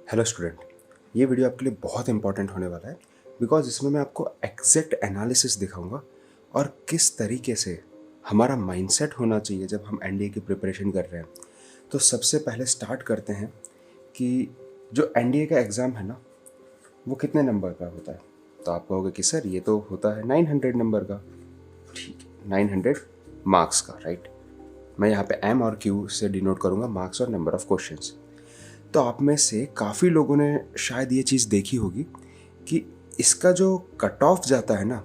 Hello student, ये video आपके लिए बहुत इंपॉर्टेंट होने वाला है बिकॉज इसमें मैं आपको एग्जैक्ट एनालिसिस दिखाऊंगा और किस तरीके से हमारा माइंडसेट होना चाहिए जब हम एनडीए की प्रिपरेशन कर रहे हैं। तो सबसे पहले स्टार्ट करते हैं कि जो एनडीए का एग्ज़ाम है ना, वो कितने नंबर का होता है। तो आप कहोगे कि सर ये तो होता है 900 नंबर का। ठीक है, 900 मार्क्स का, राइट। मैं यहाँ पे एम और क्यू से डिनोट करूँगा मार्क्स और नंबर ऑफ क्वेश्चंस। तो आप में से काफ़ी लोगों ने शायद ये चीज़ देखी होगी कि इसका जो कट ऑफ जाता है ना,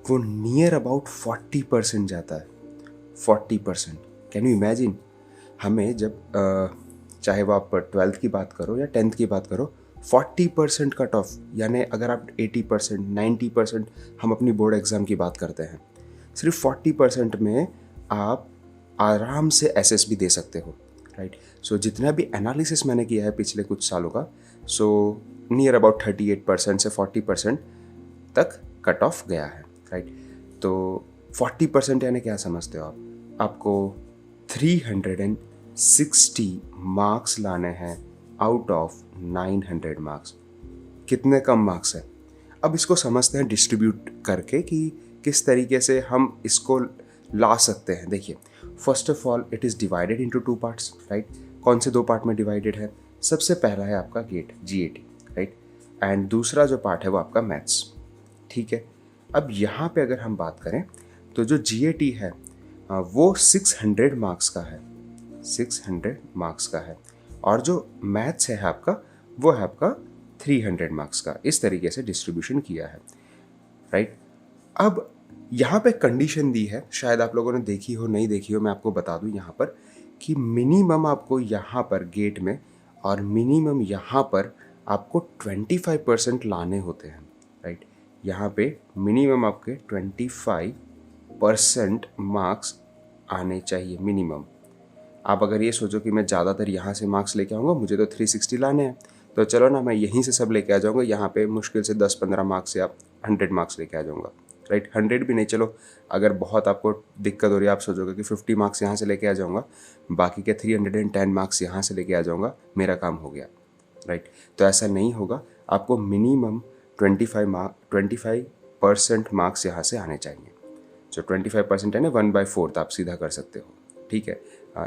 वो नियर अबाउट 40% जाता है। 40%, कैन यू इमेजिन। हमें जब चाहे वो आप 12th की बात करो या 10th की बात करो, 40% कट ऑफ, यानी अगर आप 80% 90%, हम अपनी बोर्ड एग्ज़ाम की बात करते हैं, सिर्फ 40% में आप आराम से एसएस भी दे सकते हो, राइट। सो जितना भी एनालिसिस मैंने किया है पिछले कुछ सालों का, सो नियर अबाउट 38% से 40% तक कट ऑफ गया है, राइट। तो 40% यानी क्या समझते हो आप? आपको 360 मार्क्स लाने हैं आउट ऑफ 900 मार्क्स। कितने कम मार्क्स हैं। अब इसको समझते हैं डिस्ट्रीब्यूट करके कि किस तरीके से हम इसको ला सकते हैं। देखिए, first of all it is divided into 2 parts, right. कौन से 2 पार्ट में डिवाइडेड है? सबसे पहला है आपका गेट जीएटी, राइट, एंड दूसरा जो पार्ट है वो आपका मैथ्स, ठीक है। अब यहाँ पे अगर हम बात करें तो जो जीएटी है वो 600 मार्क्स का है, 600 मार्क्स का है, और जो मैथ्स है आपका वो है आपका 300 मार्क्स का। इस तरीके से डिस्ट्रीब्यूशन किया है, राइट। अब यहाँ पे कंडीशन दी है, शायद आप लोगों ने देखी हो नहीं देखी हो, मैं आपको बता दूँ यहाँ पर कि मिनिमम आपको यहाँ पर गेट में और मिनिमम यहाँ पर आपको 25% लाने होते हैं, राइट। यहाँ पे मिनिमम आपके 25% मार्क्स आने चाहिए मिनिमम। आप अगर ये सोचो कि मैं ज़्यादातर यहाँ से मार्क्स लेके आऊँगा, मुझे तो 360 लाने हैं, तो चलो ना मैं यहीं से सब लेके आ जाऊँगा। यहाँ पे मुश्किल से 10-15 मार्क्स से आप 100 मार्क्स लेके आ जाऊँगा, राइट। 100 भी नहीं, चलो अगर बहुत आपको दिक्कत हो रही है, आप सोचोगे कि 50 मार्क्स यहाँ से लेके आ जाऊँगा, बाकी के 310 मार्क्स यहाँ से लेके आ जाऊँगा, मेरा काम हो गया, राइट। तो ऐसा नहीं होगा, आपको मिनिमम 25% मार्क्स यहाँ से आने चाहिए। जो 25% है ना, 1/4 आप सीधा कर सकते हो, ठीक है।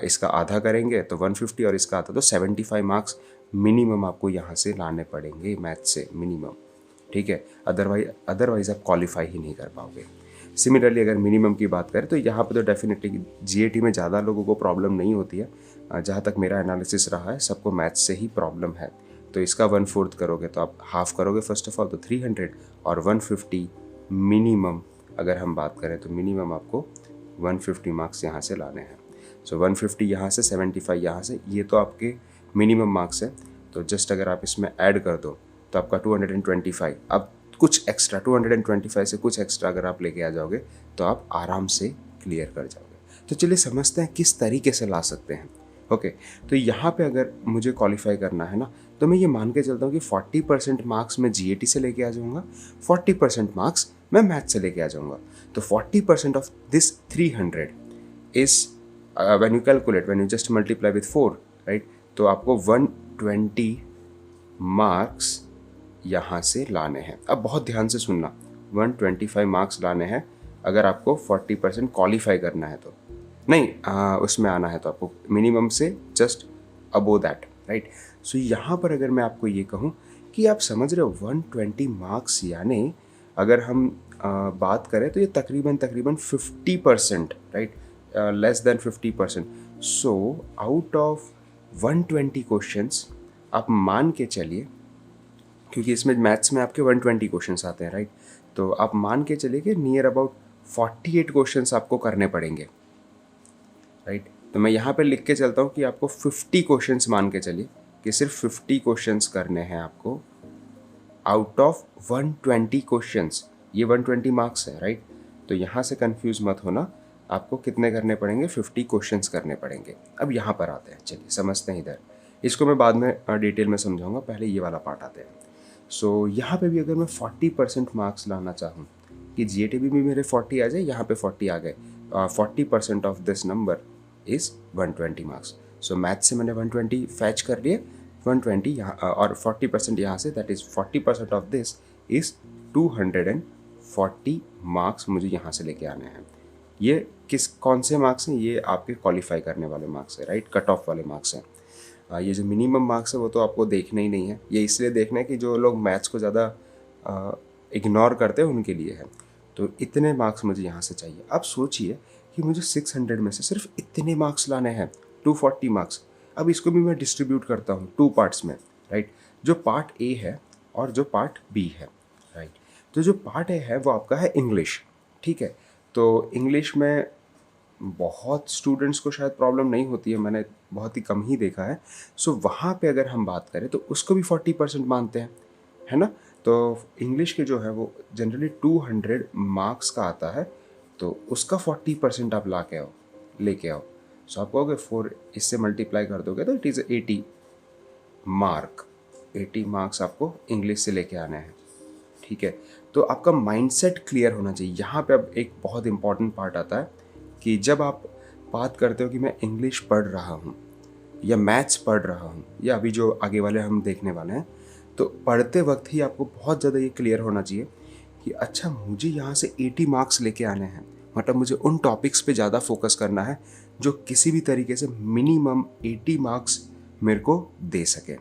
इसका आधा करेंगे तो 150 और इसका आधा तो 75 मार्क्स मिनिमम आपको यहाँ से लाने पड़ेंगे मैथ से मिनिमम, ठीक है। अदरवाइज आप क्वालिफाई ही नहीं कर पाओगे। सिमिलरली अगर मिनिमम की बात करें तो यहाँ पे तो डेफिनेटली जीएटी में ज़्यादा लोगों को प्रॉब्लम नहीं होती है। जहाँ तक मेरा एनालिसिस रहा है, सबको मैथ्स से ही प्रॉब्लम है। तो इसका 1/4 करोगे तो आप हाफ करोगे फर्स्ट ऑफ ऑल, तो 300 और 150 मिनिमम। अगर हम बात करें तो मिनिमम आपको 150 मार्क्स यहाँ से लाने हैं। सो 150 यहाँ से, 75 यहाँ से, ये तो आपके मिनिमम मार्क्स है। तो जस्ट अगर आप इसमें ऐड कर दो तो आपका 225। अब कुछ एक्स्ट्रा 225 से कुछ एक्स्ट्रा अगर आप लेके आ जाओगे तो आप आराम से क्लियर कर जाओगे। तो चलिए समझते हैं किस तरीके से ला सकते हैं। ओके, तो यहाँ पे अगर मुझे क्वालिफाई करना है ना, तो मैं ये मान के चलता हूँ कि 40% मार्क्स मैं जीएटी से लेके आ जाऊँगा, 40% मार्क्स मैं मैथ से लेके आ जाऊँगा। तो 40% of this 300 is when you calculate, when you just multiply with 4, right, तो आपको 120 मार्क्स यहाँ से लाने हैं। अब बहुत ध्यान से सुनना, 125 मार्क्स लाने हैं अगर आपको 40% क्वालिफाई करना है तो, नहीं उसमें आना है तो आपको मिनिमम से जस्ट अबो दैट, राइट। सो यहाँ पर अगर मैं आपको ये कहूँ कि आप समझ रहे हो 120 मार्क्स, यानी अगर हम बात करें तो ये तकरीबन 50%, right, less than 50%। So out of 120 questions आप मान के चलिए, क्योंकि इसमें मैथ्स में आपके 120 क्वेश्चंस आते हैं, राइट, तो आप मान के चलिए कि नियर अबाउट 48 क्वेश्चंस आपको करने पड़ेंगे, राइट। तो मैं यहाँ पे लिख के चलता हूँ कि आपको 50 क्वेश्चंस मान के चलिए कि सिर्फ 50 क्वेश्चंस करने हैं आपको आउट ऑफ 120 क्वेश्चंस। ये 120 मार्क्स है, राइट। तो यहाँ से कंफ्यूज मत होना, आपको कितने करने पड़ेंगे? 50 क्वेश्चंस करने पड़ेंगे। अब यहाँ पर आते हैं, चलिए समझते हैं इधर। इसको मैं बाद में डिटेल में समझाऊंगा, पहले ये वाला पार्ट आते हैं। सो यहाँ पे भी अगर मैं 40% मार्क्स लाना चाहूँ कि जीएटी भी मेरे 40 आ जाए, यहाँ पे 40 आ गए, 40% of this number is 120 marks. So math से मैंने 120 फैच कर लिए, 120 यहाँ और 40% यहाँ से, that is 40% of this is 240 marks मुझे यहाँ से लेके आने हैं। ये कौन से मार्क्स हैं? ये आपके क्वालिफाई करने वाले मार्क्स हैं, राइट, कट ऑफ वाले मार्क्स हैं। ये जो मिनिमम मार्क्स है वो तो आपको देखना ही नहीं है, ये इसलिए देखना है कि जो लोग मैथ्स को ज़्यादा इग्नोर करते हैं उनके लिए है। तो इतने मार्क्स मुझे यहाँ से चाहिए। अब सोचिए कि मुझे 600 में से सिर्फ इतने मार्क्स लाने हैं, 240 मार्क्स। अब इसको भी मैं डिस्ट्रीब्यूट करता हूँ 2 पार्ट्स में, राइट, जो पार्ट ए है और जो पार्ट बी है, राइट। तो जो पार्ट ए है वो आपका है इंग्लिश, ठीक है। तो इंग्लिश में बहुत स्टूडेंट्स को शायद प्रॉब्लम नहीं होती है, मैंने बहुत ही कम ही देखा है। सो वहाँ पे अगर हम बात करें तो उसको भी 40% मानते हैं, है ना। तो इंग्लिश के जो है वो जनरली 200 मार्क्स का आता है, तो उसका 40% आप लेके आओ। सो आप कहोगे 4 इससे मल्टीप्लाई कर दोगे तो इट इज़ 80 मार्क, 80 मार्क्स आपको इंग्लिश से लेके आने हैं, ठीक है। तो आपका माइंडसेट क्लियर होना चाहिए। यहाँ पे अब एक बहुत इंपॉर्टेंट पार्ट आता है कि जब आप बात करते हो कि मैं इंग्लिश पढ़ रहा हूँ या मैथ्स पढ़ रहा हूँ या अभी जो आगे वाले हम देखने वाले हैं, तो पढ़ते वक्त ही आपको बहुत ज़्यादा ये क्लियर होना चाहिए कि अच्छा मुझे यहाँ से 80 मार्क्स लेके आने हैं, मतलब मुझे उन टॉपिक्स पे ज़्यादा फोकस करना है जो किसी भी तरीके से मिनिमम 80 मार्क्स मेरे को दे सके,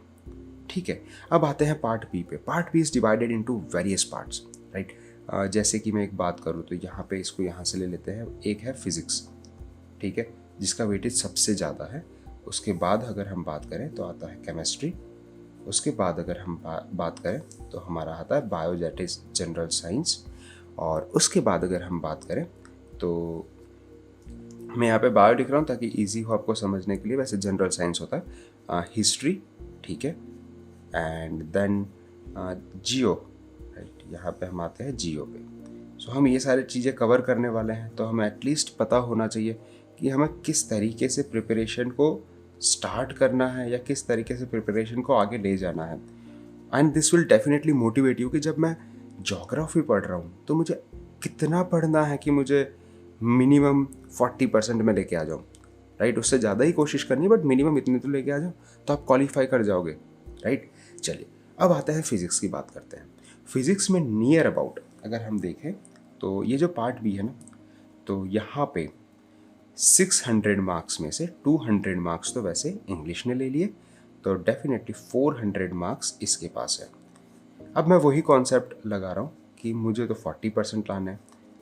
ठीक है। अब आते हैं पार्ट बी पे। Part B is divided into various parts, right. जैसे कि मैं एक बात करूँ तो यहाँ पे इसको यहाँ से ले लेते हैं। एक है फिज़िक्स, ठीक है, जिसका वेटेज सबसे ज़्यादा है। उसके बाद अगर हम बात करें तो आता है केमिस्ट्री। उसके बाद अगर हम बात करें तो हमारा आता है bio, that is general science. और उसके बाद अगर हम बात करें तो मैं यहाँ पे बायो लिख रहा हूँ ताकि इजी हो आपको समझने के लिए, वैसे जनरल साइंस होता है, हिस्ट्री, ठीक है, एंड देन जियो, राइट। यहाँ पे हम आते हैं जियो पे। सो हम ये सारी चीज़ें कवर करने वाले हैं, तो हमें एटलीस्ट पता होना चाहिए कि हमें किस तरीके से प्रिपरेशन को स्टार्ट करना है या किस तरीके से प्रिपरेशन को आगे ले जाना है। And this will definitely motivate you कि जब मैं जोग्राफी पढ़ रहा हूँ तो मुझे कितना पढ़ना है कि मुझे मिनिमम 40% में लेके आ जाऊँ, राइट। उससे ज़्यादा ही कोशिश करनी है बट मिनिमम इतने तो लेके आ जाओ तो आप क्वालिफाई कर जाओगे, राइट। चलिए अब आता है फिज़िक्स की बात करते हैं। फिज़िक्स में नियर अबाउट अगर हम देखें तो ये जो पार्ट बी है ना, तो यहाँ पे 600 मार्क्स में से 200 मार्क्स तो वैसे इंग्लिश ने ले लिए, तो डेफिनेटली 400 मार्क्स इसके पास है। अब मैं वही कॉन्सेप्ट लगा रहा हूँ कि मुझे तो 40% लाना है,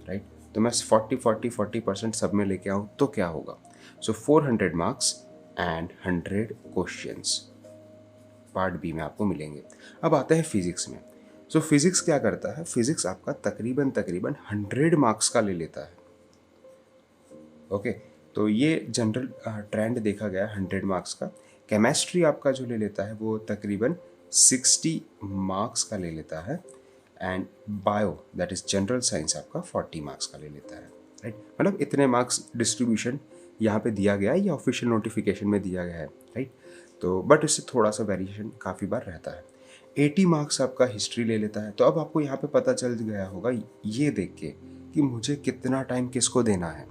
राइट। तो मैं 40% सब में लेके आऊँ तो क्या होगा। So 400 marks and 100 questions part B में आपको मिलेंगे। अब आते हैं फिज़िक्स में। सो फिज़िक्स क्या करता है, फिज़िक्स आपका तकरीबन 100 मार्क्स का ले लेता है, ओके। तो ये जनरल ट्रेंड देखा गया 100 मार्क्स का। केमिस्ट्री आपका जो ले लेता है वो तकरीबन 60 मार्क्स का ले लेता है, and bio that is general science आपका 40 मार्क्स का ले लेता है, राइट। मतलब इतने मार्क्स डिस्ट्रीब्यूशन यहाँ पे दिया गया है या ऑफिशियल नोटिफिकेशन में दिया गया है, राइट। तो बट इससे थोड़ा सा वेरिएशन काफ़ी बार रहता है। 80 मार्क्स आपका हिस्ट्री ले लेता है। तो अब आपको यहाँ पे पता चल गया होगा ये देख के कि मुझे कितना टाइम किसको देना है,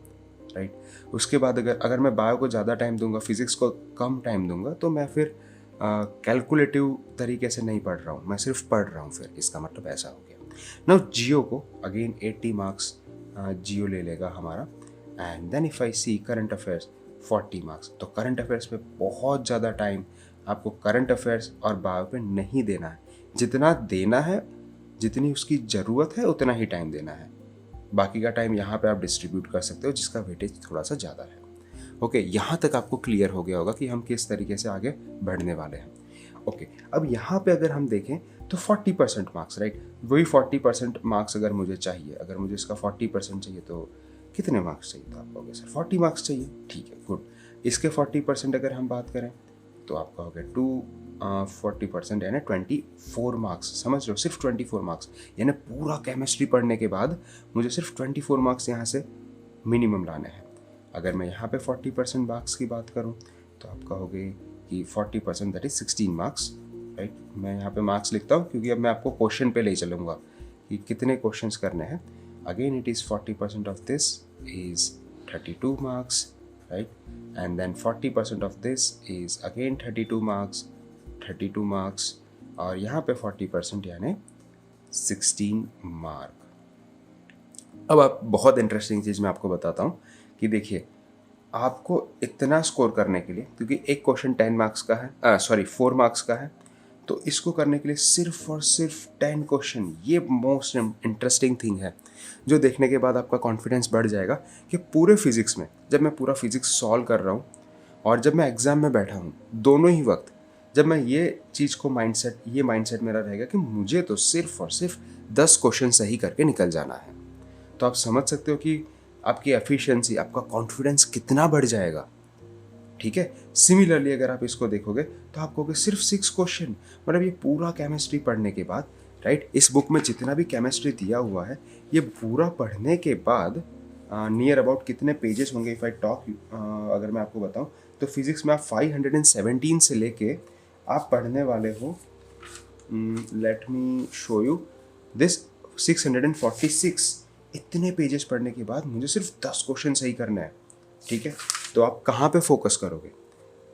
राइट। उसके बाद अगर मैं बायो को ज़्यादा टाइम दूंगा, फिज़िक्स को कम टाइम दूंगा, तो मैं फिर कैलकुलेटिव तरीके से नहीं पढ़ रहा हूँ, मैं सिर्फ पढ़ रहा हूँ, फिर इसका मतलब ऐसा हो गया। नाउ जियो को अगेन 80 मार्क्स जियो ले लेगा हमारा, and then if I see current affairs 40 marks. तो करंट अफेयर्स पे बहुत ज़्यादा टाइम आपको करंट अफेयर्स और बायो पे नहीं देना है। जितना देना है, जितनी उसकी ज़रूरत है उतना ही टाइम देना है। बाकी का टाइम यहाँ पे आप डिस्ट्रीब्यूट कर सकते हो जिसका वेटेज थोड़ा सा ज़्यादा है, ओके। यहाँ तक आपको क्लियर हो गया होगा कि हम किस तरीके से आगे बढ़ने वाले हैं, ओके। अब यहाँ पे अगर हम देखें तो 40% मार्क्स, राइट, वही 40% मार्क्स अगर मुझे चाहिए, अगर मुझे इसका 40% चाहिए तो कितने मार्क्स चाहिए। तो आप कहोगे सर 40 मार्क्स चाहिए, ठीक है, गुड। इसके 40% अगर हम बात करें तो आप कहोगे 40% यानी 24 मार्क्स। समझ लो, सिर्फ 24 मार्क्स, यानी पूरा केमिस्ट्री पढ़ने के बाद मुझे सिर्फ 24 मार्क्स यहाँ से मिनिमम लाने हैं। अगर मैं यहाँ पे 40% मार्क्स की बात करूँ तो आप कहोगे कि 40% दैट इज 16 मार्क्स, राइट। मैं यहाँ पे मार्क्स लिखता हूँ क्योंकि अब मैं आपको क्वेश्चन पे ले चलूँगा कि कितने क्वेश्चंस करने हैं। Again it is 40% of this is 32 marks, right, and then 40% of this is again 32 marks, 32 marks और यहाँ पे 40% यानी 16 मार्क। अब आप बहुत इंटरेस्टिंग चीज़ मैं आपको बताता हूँ कि देखिए आपको इतना स्कोर करने के लिए, क्योंकि एक क्वेश्चन 10 मार्क्स का है, 4 मार्क्स का है, तो इसको करने के लिए सिर्फ और सिर्फ 10 क्वेश्चन, ये मोस्ट इंटरेस्टिंग थिंग है जो देखने के बाद आपका कॉन्फिडेंस बढ़ जाएगा कि पूरे फिजिक्स में जब मैं पूरा फिजिक्स सॉल्व कर रहा हूँ और जब मैं एग्ज़ाम में बैठा हूँ, दोनों ही वक्त जब मैं ये चीज़ को माइंडसेट मेरा रहेगा कि मुझे तो सिर्फ और सिर्फ 10 क्वेश्चन सही करके निकल जाना है, तो आप समझ सकते हो कि आपकी एफिशिएंसी, आपका कॉन्फिडेंस कितना बढ़ जाएगा। ठीक है, सिमिलरली अगर आप इसको देखोगे तो आप कहोगे सिर्फ 6 क्वेश्चन, मतलब ये पूरा केमिस्ट्री पढ़ने के बाद, राइट, इस बुक में जितना भी केमिस्ट्री दिया हुआ है ये पूरा पढ़ने के बाद नियर अबाउट कितने पेजेस होंगे, इफ़ आई टॉक, अगर मैं आपको बताऊं तो फिजिक्स में आप 517 से लेके आप पढ़ने वाले हो, let me show you this, 646। इतने पेजेस पढ़ने के बाद मुझे सिर्फ 10 क्वेश्चन सही करना है। ठीक है, तो आप कहाँ पे फोकस करोगे?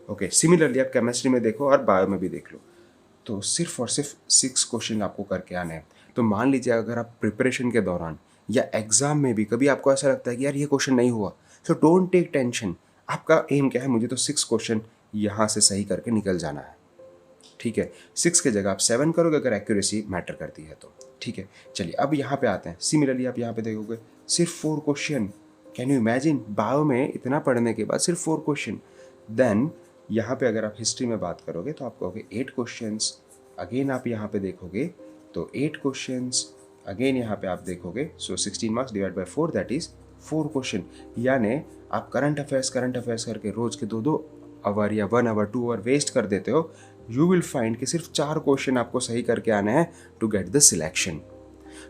ओके, सिमिलरली आप केमिस्ट्री में देखो और बायो में भी देख लो, तो सिर्फ और सिर्फ 6 क्वेश्चन आपको करके आने हैं। तो मान लीजिए अगर आप प्रिपरेशन के दौरान या एग्ज़ाम में भी कभी आपको ऐसा लगता है कि यार ये क्वेश्चन नहीं हुआ, सो डोंट टेक टेंशन। आपका एम क्या है? मुझे तो 6 क्वेश्चन यहाँ से सही करके निकल जाना है। ठीक है, 6 की जगह आप 7 करोगे अगर एक्यूरेसी मैटर करती है तो। ठीक है, चलिए अब यहाँ पे आते हैं। सिमिलरली आप यहाँ पे देखोगे सिर्फ 4 question. Can you imagine, bio में इतना पढ़ने के बाद सिर्फ 4 क्वेश्चन। देन यहाँ पे अगर आप हिस्ट्री में बात करोगे तो आप कहोगे 8 क्वेश्चंस। अगेन आप यहाँ पे देखोगे तो 8 क्वेश्चंस। अगेन यहाँ पे आप देखोगे, सो 16 marks divide by 4 that is 4 question. यानी आप करंट अफेयर्स करके रोज के 2-2 आवर या 1 आवर 2 आवर वेस्ट कर देते हो, यू विल फाइंड कि सिर्फ 4 क्वेश्चन आपको सही करके आने हैं to get the selection.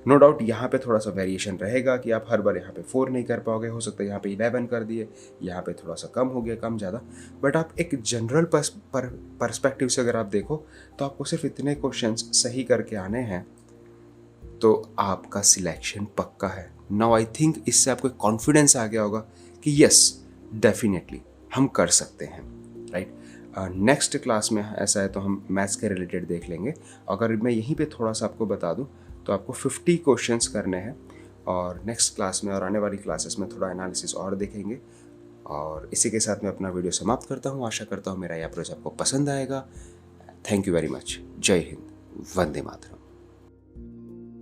No doubt यहाँ पे थोड़ा सा वेरिएशन रहेगा कि आप हर बार यहाँ पे 4 नहीं कर पाओगे, हो सकता है यहाँ पे 11 कर दिए, यहाँ पे थोड़ा सा कम हो गया, कम ज़्यादा, बट आप एक जनरल पर्सपेक्टिव से अगर आप देखो तो आपको सिर्फ इतने क्वेश्चंस सही करके आने हैं तो आपका सिलेक्शन पक्का है। नाउ आई थिंक इससे आपको कॉन्फिडेंस आ गया होगा कि यस डेफिनेटली हम कर सकते हैं, राइट। नेक्स्ट क्लास में ऐसा है तो हम मैथ्स के रिलेटेड देख लेंगे। अगर मैं यहीं पे थोड़ा सा आपको बता दूं तो आपको 50 क्वेश्चंस करने हैं और नेक्स्ट क्लास में और आने वाली क्लासेस में थोड़ा एनालिसिस और देखेंगे। और इसी के साथ मैं अपना वीडियो समाप्त करता हूँ। आशा करता हूँ मेरा यह अप्रोच आपको पसंद आएगा। Thank you very much. जय हिंद, वंदे मातरम।